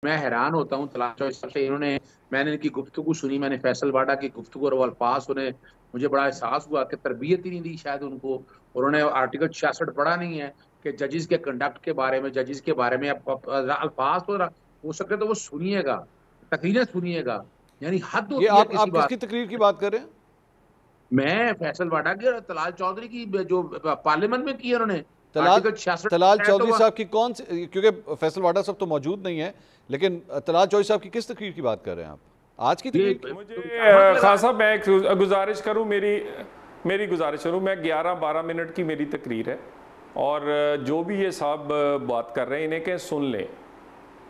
मैं हैरान होता हूँ तलाश चौधरी साहब से। मैंने इनकी गुफ्तगू सुनी, मैंने फैसल वाडा की गुफ्तगू और वो अल्फाज सुने, मुझे बड़ा एहसास हुआ कि तरबियत ही नहीं दी शायद उनको। उन्होंने आर्टिकल 66 पढ़ा नहीं है कि जजेस के कंडक्ट के बारे में, जजेस के बारे में अल्फाज तो हो सके तो वो सुनिएगा, तकरीरें सुनिएगा। यानी हद ये होती है आप किसी बात। किसकी तकरीर की बात कर रहे हैं? मैं फैसल वाडा की और तलाल चौधरी की जो पार्लियामेंट में की है उन्होंने, तलाल आर्टिकल 66 तलाल है तो चौधरी वह साहब की कौन सी, क्योंकि फैसल वाडा साहब तो मौजूद नहीं है, लेकिन तलाल चौधरी साहब की किस तकरीर की बात कर रहे हैं आप? आज की ये तकरीर की? मुझे खान साहब मैं एक गुजारिश करूं, मेरी गुजारिश करूं, मैं 11-12 मिनट की मेरी तकरीर है और जो भी ये साहब बात कर रहे हैं इन्हें कहें सुन लें।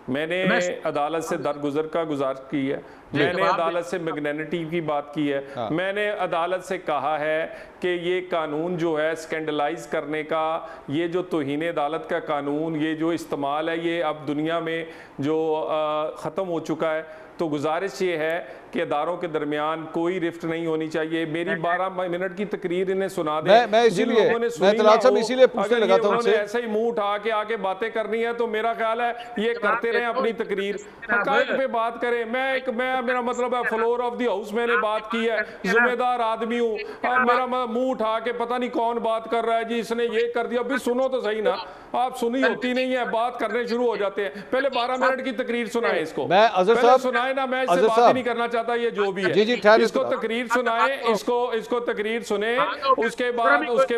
मैंने अदालत से दरगुजर का गुजारिश की है, मैंने अदालत से मैग्नेनिटी की बात की है, हाँ। मैंने अदालत से कहा है कि ये कानून जो है स्कैंडलाइज करने का, ये जो तौहीन अदालत का कानून, ये जो इस्तेमाल है, ये अब दुनिया में जो ख़त्म हो चुका है। तो गुजारिश ये है कि अदारों के दरमियान कोई रिफ्ट नहीं होनी चाहिए। मेरी 12 मिनट की तकरीर इन्हें सुना दे। मैं इसीलिए तलाल साहब इसीलिए पूछने लगा था उनसे, ऐसे ही मुंह उठा के आगे बातें करनी है तो मेरा ख्याल है ये करते रहे अपनी तकरीर, हकायक पे बात करें। मैं मेरा मतलब है फ्लोर ऑफ द हाउस मैंने बात की है, जिम्मेदार आदमी हूँ। मेरा मुंह उठा के पता नहीं कौन बात कर रहा है जी, इसने ये कर दिया। अभी सुनो तो सही ना, आप सुनी होती नहीं है, बात करने शुरू हो जाते हैं। पहले 12 मिनट की तकरीर सुनाए इसको, मैं अजहर साहब सुनाए ना, मैं इससे बात ही नहीं करना चाहता। ये जो भी है जी इसको तकरीर सुनाए, इसको तकरीर सुने, उसके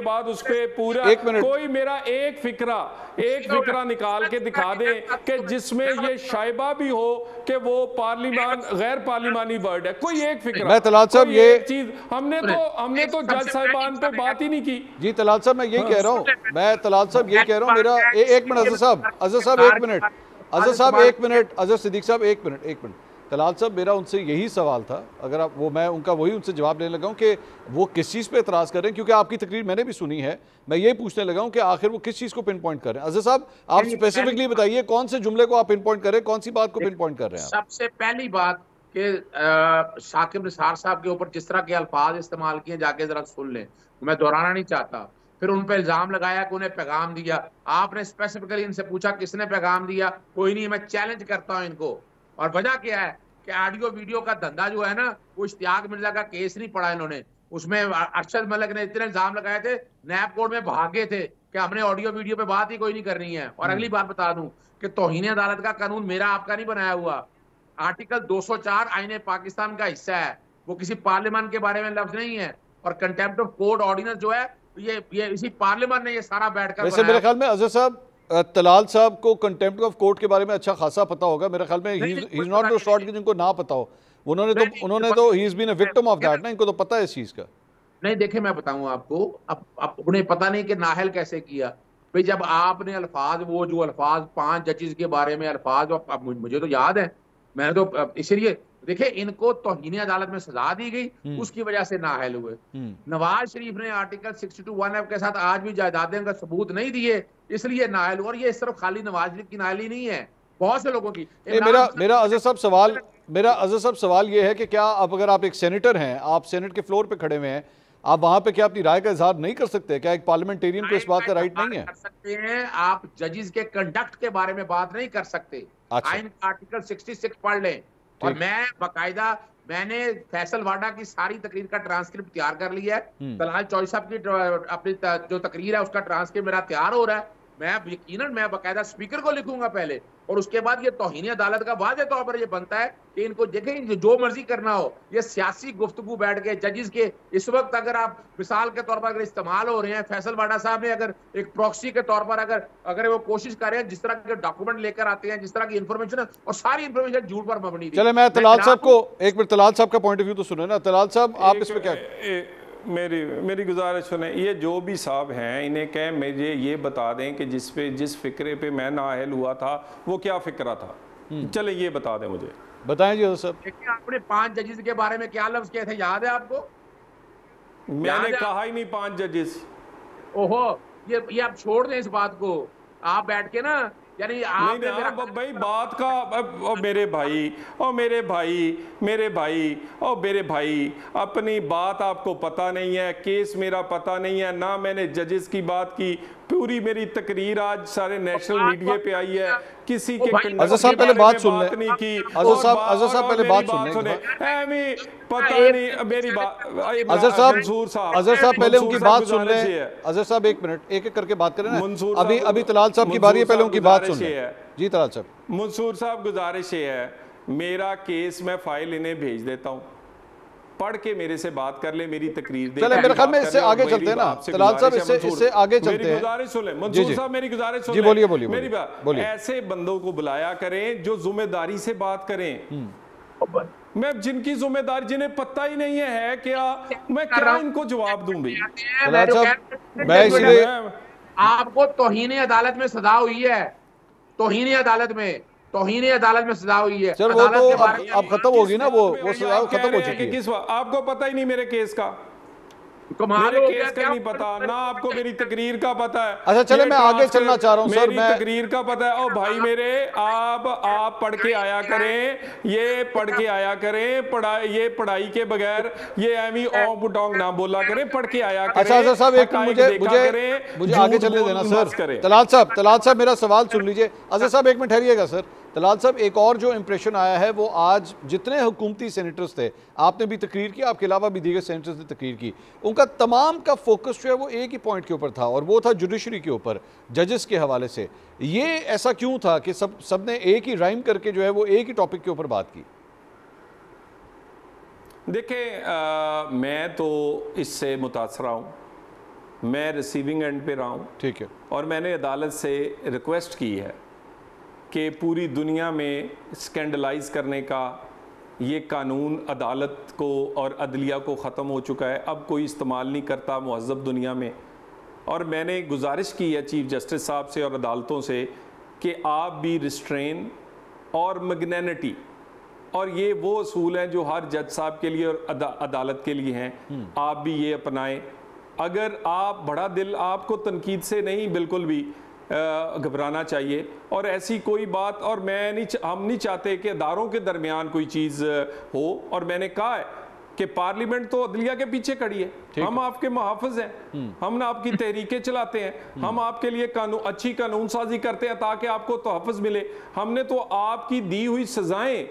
बाद उस पे पूरा कोई मेरा एक फिक्रा निकाल के दिखा दे कि जिसमें ये शायबा भी हो कि वो गैर पार्लिमानी वर्ड है। कोई एक फिक्रा। मैं तलाल साहब ये चीज हमने तो जज साहिबान पे बात ही नहीं की। जी तलाल साहब मैं यही कह रहा हूँ, मेरा एक मिनट अजहर साहब एक मिनट, अजहर सिद्दीक साहब एक मिनट। तलाल साहब मेरा उनसे यही सवाल था, अगर आप मैं उनका वही उनसे जवाब देने लगा हूँ कि वो किस चीज़ पे एतराज़ कर रहे हैं, क्योंकि आपकी तकरीर मैंने भी सुनी है। मैं ये पूछने लगा हूँ कि आखिर वो किस चीज़ को पिन पॉइंट कर रहे हैं। अजहर साहब आप स्पेसिफिकली बताइए कौन से जुमले को आप पिन पॉइंट कर रहे हैं, कौन सी बात को पिन पॉइंट कर रहे हैं? सबसे पहली बात कि साकिब निसार साहब के ऊपर जिस तरह के अल्फाज इस्तेमाल किए, जाके जरा सुन लें, मैं दोहराना नहीं चाहता। फिर उन पर इल्जाम लगाया कि उन्हें पैगाम दिया। आपने स्पेसिफिकली इनसे पूछा किसने पैगाम दिया, कोई नहीं। मैं चैलेंज करता हूं इनको। और वजह क्या है कि ऑडियो वीडियो का धंधा जो है ना, वो इश्तियाक मिर्जा का केस नहीं पढ़ा इन्होंने। उसमें अरशद मलिक ने इतने इल्जाम लगाए थे, नैब कोर्ट में भागे थे कि हमने ऑडियो वीडियो पे बात ही कोई नहीं करनी है। और अगली बात बता दूं कि तौहीन अदालत का कानून मेरा आपका नहीं बनाया हुआ। आर्टिकल 204 आईने पाकिस्तान का हिस्सा है, वो किसी पार्लियामेंट के बारे में लफ्ज नहीं है। और कंटेम्प्ट ऑफ कोर्ट ऑर्डिनेंस जो है, ये इसी पार्लियामेंट ने ये सारा बैठकर वैसे मेरे ख्याल में अजहर साहब तलाल साहब को कंटेम्प्ट ऑफ कोर्ट के बारे में अच्छा खासा पता होगा। मेरे ख्याल में he is not the sort कि जिनको ना पता हो। उन्होंने तो he is been a victim of that ना, इनको तो पता है इस चीज का। नहीं देखे, मैं बताऊं आपको, अब उन्हें पता नहीं कि नाहल कैसे किया। भाई जब आपने अल्फाज, वो जो अल्फाज 5 जजेस के बारे में अल्फाज, मुझे तो याद है, मैंने तो इसलिए देखिए इनको तौहीन अदालत में सजा दी गई, उसकी वजह से नाअहल हुए। नवाज शरीफ ने आर्टिकल 62(1) के साथ आज भी जायदादें का सबूत नहीं दिए, इसलिए नाअहल। और ये सिर्फ खाली नवाज शरीफ की नाअहली नहीं है, बहुत से लोगों की। मेरा अजहर साहब सवाल ये है कि क्या अब अगर आप एक सेनेटर हैं, आप सेनेट के फ्लोर पे खड़े हुए हैं, आप वहां पे क्या अपनी राय का इजहार नहीं कर सकते? क्या एक पार्लियामेंटेरियन को इस बात का राइट नहीं है? कर सकते हैं, आप जजेस के कंडक्ट के बारे में बात नहीं कर सकते। अच्छा। आइन आर्टिकल 66 पढ़ लें। और मैं बाकायदा मैंने फैसल वाडा की सारी तकरीर का ट्रांसक्रिप्ट तैयार कर लिया है। तलाल चौधरी साहब की अपनी जो तकरीर है उसका ट्रांसक्रिप्ट मेरा तैयार हो रहा है। मैं यकीनन मैं बाकायदा स्पीकर को लिखूंगा पहले, और उसके बाद ये तौहीन अदालत का वाज़ेह तौर पर ये बनता है कि इनको देखें जो मर्जी करना हो, ये सियासी गुफ्तगू बैठ के जजेस के इस वक्त अगर आप मिसाल के तौर पर अगर इस्तेमाल हो रहे हैं, फैसल वाडा साहब ने अगर एक प्रॉक्सी के तौर पर अगर वो कोशिश कर रहे हैं, जिस तरह के डॉक्यूमेंट लेकर आते हैं, जिस तरह की इंफॉर्मेशन है, और सारी इंफॉर्मेशन झूठ पर मबनी थी। चले मैं तलाल साहब को एक मिनट, तलाल साहब का पॉइंट ऑफ व्यू तो सुने ना। तलाल साहब आप इस पे क्या? मेरी गुजारिश सुने, ये जो भी साहब हैं इन्हें कहें मुझे ये बता दें कि जिस फिक्रे पे मैं नाअहल हुआ था वो क्या फिक्रा था। चले ये बता दें मुझे। बताएं जी सर। देखिए आपने 5 जजेस के बारे में क्या लफ्ज किए थे, याद है आपको? मैंने कहा ही नहीं 5 जजेस। ओहो, ये आप छोड़ दें इस बात को। आप बैठ के ना, यानी आप भाई बात का मेरे भाई अपनी बात आपको पता नहीं है, केस मेरा पता नहीं है ना, मैंने जजेस की बात की, पूरी मेरी तकरीर आज सारे नेशनल मीडिया पे आई है, किसी के अजहर साहब पहले बात सुन लें, नहीं की। अजहर साहब पहले बात सुन लें, पता नहीं मेरी बात। अजहर साहब पहले उनकी बात सुन लें। अजहर साहब एक मिनट, एक एक करके बात करें ना। अभी तलाल साहब की बारी है, पहले उनकी बात सुन लें। जी तलाल साहब। मंसूर साहब, गुजारिश ये है, मेरा केस मैं फाइल इन्हें भेज देता हूँ, पढ़ के मेरे से बात कर ले, मेरी तकरीर दे। चले मेरे ख्याल में इससे आगे चलते हैं ना तलाल साहब, इससे आगे चलते हैं। गुजारिश सुन ले मंसूर साहब, मेरी गुजारिश सुन ले। जी बोलिए मेरी बात, ऐसे बंदों को बुलाया करें जो जिम्मेदारी से बात करें। मैं जिनकी जिम्मेदारी, जिन्हें पता ही नहीं है क्या, मैं क्या इनको जवाब दूं भाई? तलाल साहब, मैं इसलिए आपको तौहीन अदालत में सजा हुई है, तौहीन अदालत में सजा हुई है। सर वो तो अब खत्म होगी ना, वो सजा खत्म हो चुकी है। किस आपको पता ही नहीं मेरे केस का? मेरे केस का नहीं पता ना, आपको मेरी तकरीर का पता है। अच्छा चले, मैं आगे चलना चाह रहा हूँ सर। मेरी तकरीर का पता है। ओ भाई मेरे, आप पढ़ के आया करें, ये पढ़ के आया करें, ये पढ़ाई के बगैर ये एमी ओंग बुटोंग ना बोला करें, पढ़ के आया करें। अच्छा सर साहब, एक मुझे आगे चलने देना सर। तलाल साहब मेरा सवाल सुन लीजिए। अजहर साहब एक मिनट ठहरिएगा सर। तलाल साहब, एक और जो इंप्रेशन आया है वो आज जितने हुकूमती सेनेटर्स थे, आपने भी तकरीर की, आपके अलावा भी दीगर सेनेटर्स ने तकरीर की, उनका तमाम का फोकस जो है वो एक ही पॉइंट के ऊपर था, और वो था जुडिशरी के ऊपर, जजेस के हवाले से। ये ऐसा क्यों था कि सब ने एक ही राइम करके जो है वो एक ही टॉपिक के ऊपर बात की? देखें, मैं तो इससे मुतासर हूँ, मैं रिसीविंग एंड पे रहा हूँ, ठीक है, और मैंने अदालत से रिक्वेस्ट की है कि पूरी दुनिया में स्कैंडलाइज करने का ये कानून अदालत को और अदलिया को ख़त्म हो चुका है, अब कोई इस्तेमाल नहीं करता मुहज़्ज़ब दुनिया में। और मैंने गुजारिश की है चीफ जस्टिस साहब से और अदालतों से कि आप भी रिस्ट्रेन और मैग्नेनिटी, और ये वो असूल हैं जो हर जज साहब के लिए और अदालत के लिए हैं, आप भी ये अपनाएं। अगर आप बड़ा दिल, आपको तनकीद से नहीं बिल्कुल भी घबराना चाहिए, और ऐसी कोई बात, और हम नहीं चाहते कि अदारों के दरमियान कोई चीज़ हो। और मैंने कहा है कि पार्लियामेंट तो अदलिया के पीछे खड़ी है, हम आपके मुहाफ़िज़ हैं, हम ना आपकी तहरीकें चलाते हैं, हम आपके लिए अच्छी कानून साजी करते हैं ताकि आपको तहफ़्फ़ुज़ मिले। हमने तो आपकी दी हुई सज़ाएं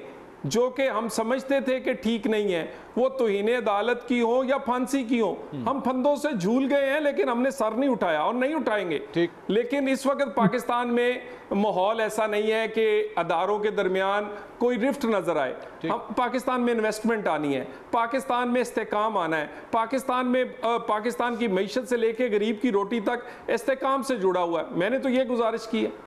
जो कि हम समझते थे कि ठीक नहीं है, वो तौहीन अदालत की हो या फांसी की हो, हम फंदों से झूल गए हैं, लेकिन हमने सर नहीं उठाया और नहीं उठाएंगे। लेकिन इस वक्त पाकिस्तान में माहौल ऐसा नहीं है कि अदारों के दरमियान कोई रिफ्ट नजर आए। हम पाकिस्तान में इन्वेस्टमेंट आनी है, पाकिस्तान में इस्तेकाम आना है, पाकिस्तान की मईशत से लेके गरीब की रोटी तक इस्तेकाम से जुड़ा हुआ है। मैंने तो ये गुजारिश की है।